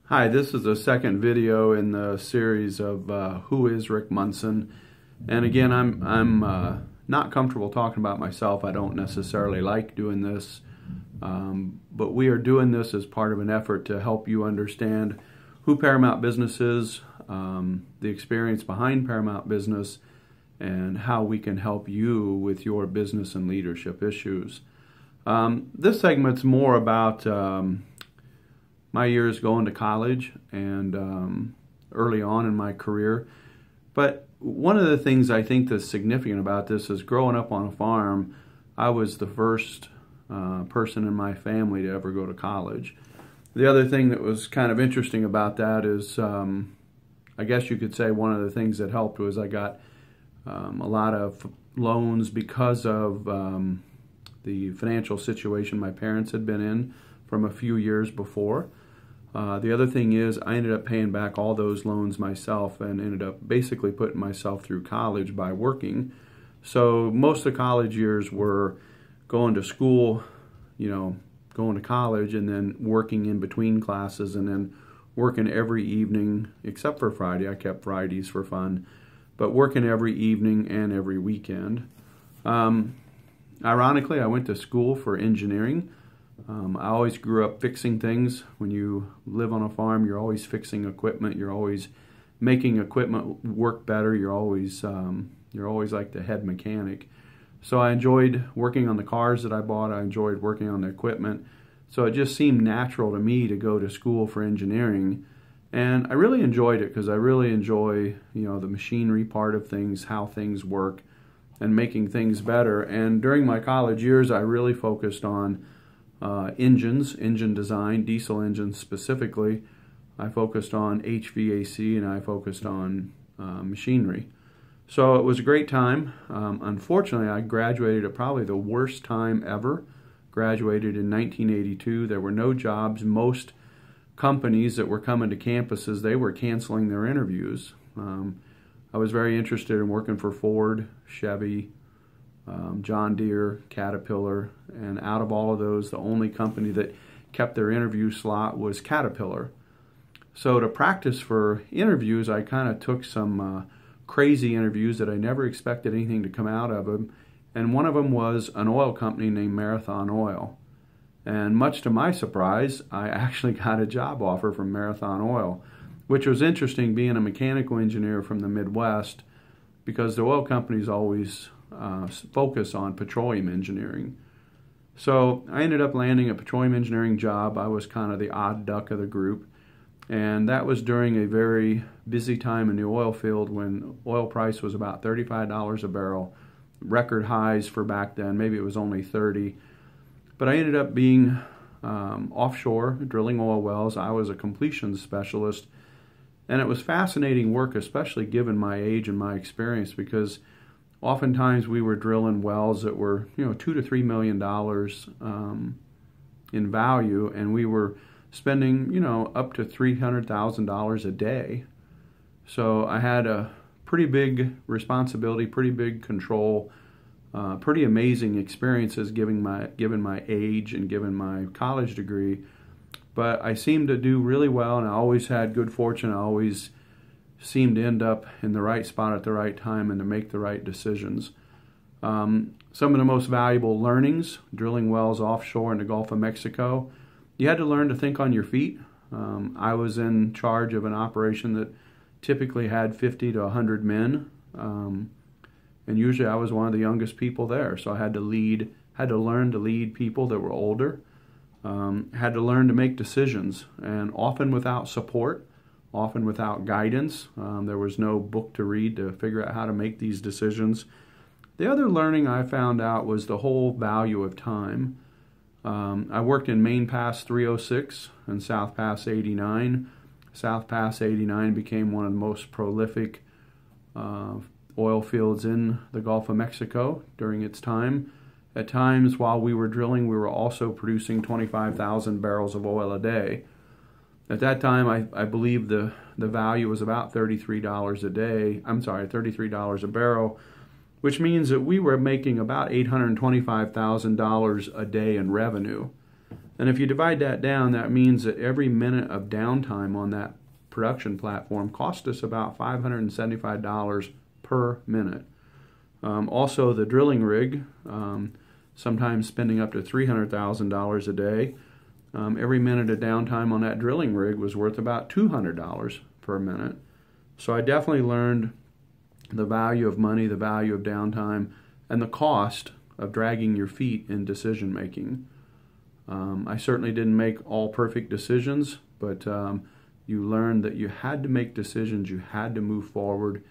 Hi, this is the second video in the series of Who is Rick Munson? And again, I'm not comfortable talking about myself. I don't necessarily like doing this, but we are doing this as part of an effort to help you understand who Paramount Business is, the experience behind Paramount Business, and how we can help you with your business and leadership issues. This segment's more about my years going to college and early on in my career. But one of the things I think that's significant about this is growing up on a farm, I was the first person in my family to ever go to college. The other thing that was kind of interesting about that is, I guess you could say one of the things that helped was I got a lot of loans because of the financial situation my parents had been in from a few years before. The other thing is I ended up paying back all those loans myself and ended up basically putting myself through college by working. So most of the college years were going to school, going to college and then working in between classes and then working every evening, except for Friday. I kept Fridays for fun, but working every evening and every weekend. Ironically, I went to school for engineering. I always grew up fixing things. When you live on a farm, you're always fixing equipment. You're always making equipment work better. You're always like the head mechanic. So I enjoyed working on the cars that I bought. I enjoyed working on the equipment. So it just seemed natural to me to go to school for engineering. And I really enjoyed it because I really enjoy, the machinery part of things, how things work, and making things better. And during my college years, I really focused on engines, engine design, diesel engines specifically. I focused on HVAC and I focused on machinery. So it was a great time. Unfortunately, I graduated at probably the worst time ever. Graduated in 1982. There were no jobs. Most companies that were coming to campuses, they were canceling their interviews. I was very interested in working for Ford, Chevy, John Deere, Caterpillar, and out of all of those, the only company that kept their interview slot was Caterpillar. So to practice for interviews, I kind of took some crazy interviews that I never expected anything to come out of them, and one of them was an oil company named Marathon Oil. And much to my surprise, I actually got a job offer from Marathon Oil, which was interesting being a mechanical engineer from the Midwest, because the oil companies always focus on petroleum engineering. So I ended up landing a petroleum engineering job. I was kind of the odd duck of the group, and that was during a very busy time in the oil field when oil price was about $35 a barrel, record highs for back then. Maybe it was only 30, but I ended up being offshore drilling oil wells. I was a completions specialist, and it was fascinating work, especially given my age and my experience, because oftentimes we were drilling wells that were, $2 to $3 million in value, and we were spending, up to $300,000 a day. So I had a pretty big responsibility, pretty big control, pretty amazing experiences given my age and given my college degree. But I seemed to do really well, and I always had good fortune. I always seemed to end up in the right spot at the right time and to make the right decisions. Some of the most valuable learnings, drilling wells offshore in the Gulf of Mexico, you had to learn to think on your feet. I was in charge of an operation that typically had 50 to 100 men, and usually I was one of the youngest people there, so I had to learn to lead people that were older, had to learn to make decisions, and often without support, often without guidance. There was no book to read to figure out how to make these decisions. The other learning I found out was the whole value of time. I worked in Main Pass 306 and South Pass 89. South Pass 89 became one of the most prolific oil fields in the Gulf of Mexico during its time. At times while we were drilling, we were also producing 25,000 barrels of oil a day. At that time, I believe the value was about $33 a day. I'm sorry, $33 a barrel, which means that we were making about $825,000 a day in revenue. And if you divide that down, that means that every minute of downtime on that production platform cost us about $575 per minute. Also, the drilling rig, sometimes spending up to $300,000 a day. Every minute of downtime on that drilling rig was worth about $200 per minute. So I definitely learned the value of money, the value of downtime, and the cost of dragging your feet in decision making. I certainly didn't make all perfect decisions, but you learned that you had to make decisions, you had to move forward,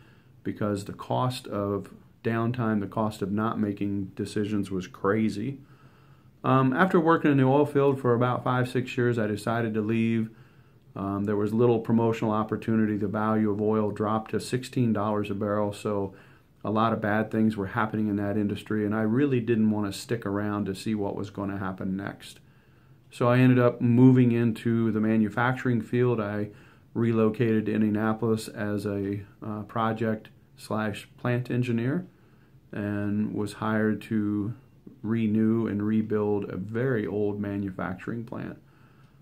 because the cost of downtime, the cost of not making decisions was crazy. After working in the oil field for about 5-6 years, I decided to leave. There was little promotional opportunity. The value of oil dropped to $16 a barrel, so a lot of bad things were happening in that industry, and I really didn't want to stick around to see what was going to happen next. So I ended up moving into the manufacturing field. I relocated to Indianapolis as a project/plant engineer and was hired to renew and rebuild a very old manufacturing plant.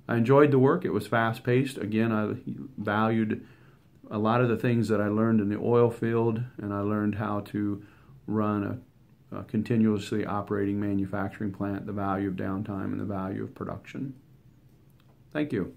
I enjoyed the work. It was fast-paced. Again, I valued a lot of the things that I learned in the oil field, and I learned how to run a continuously operating manufacturing plant, the value of downtime, and the value of production. Thank you.